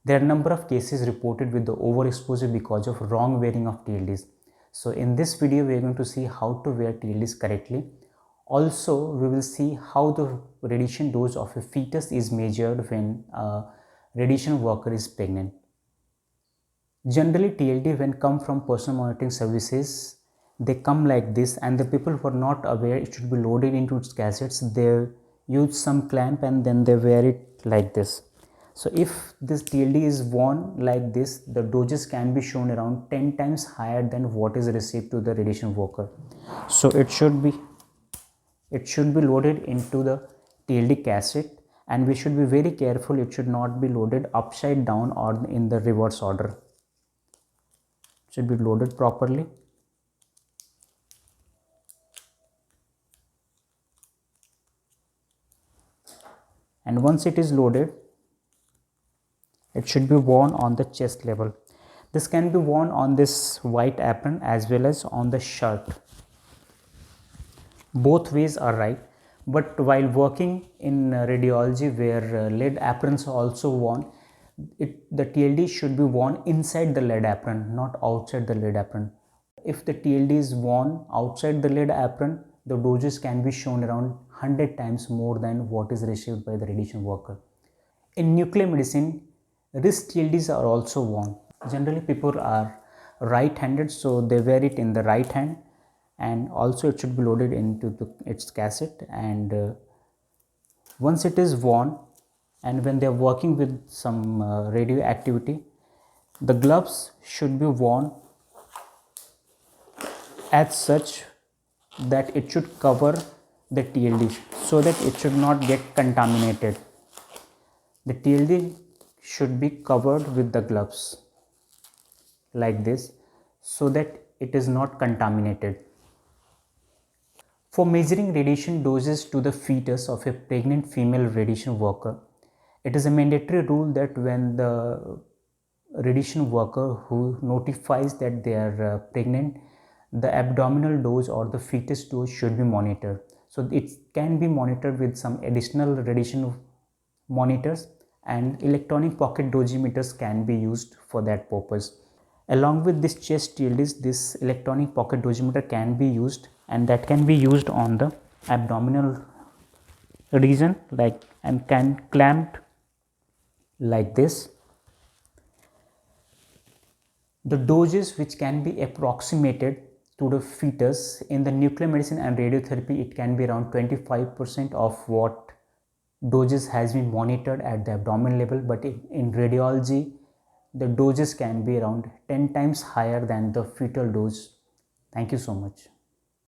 There are a number of cases reported with the overexposure because of wrong wearing of TLDs. So in this video, we are going to see how to wear TLDs correctly. Also, we will see how the radiation dose of a fetus is measured when a radiation worker is pregnant. Generally, TLD when come from personal monitoring services, they come like this, and the people who are not aware it should be loaded into its cassettes, they use some clamp and then they wear it like this. So if this TLD is worn like this, the doses can be shown around 10 times higher than what is received to the radiation worker. So it should be loaded into the TLD cassette, and we should be very careful. It should not be loaded upside down or in the reverse order. It should be loaded properly. And once it is loaded, it should be worn on the chest level. This can be worn on this white apron as well as on the shirt. Both ways are right, but while working in radiology where lead aprons are also worn, the TLD should be worn inside the lead apron, not outside the lead apron. If the TLD is worn outside the lead apron, the doses can be shown around 100 times more than what is received by the radiation worker. In nuclear medicine, wrist TLDs are also worn. Generally, people are right-handed, so they wear it in the right hand, and also it should be loaded into its cassette. And once it is worn, and when they are working with some radioactivity, the gloves should be worn as such that it should cover the TLD so that it should not get contaminated. The TLD should be covered with the gloves like this so that it is not contaminated. For measuring radiation doses to the fetus of a pregnant female radiation worker, it is a mandatory rule that when the radiation worker who notifies that they are pregnant, the abdominal dose or the fetus dose should be monitored. So it can be monitored with some additional radiation monitors, and electronic pocket dosimeters can be used for that purpose. Along with this chest TLDs, this electronic pocket dosimeter can be used, and that can be used on the abdominal region and can clamped like this. The doses which can be approximated to the fetus in the nuclear medicine and radiotherapy, it can be around 25% of what doses has been monitored at the abdominal level, but in radiology the doses can be around 10 times higher than the fetal dose. Thank you so much.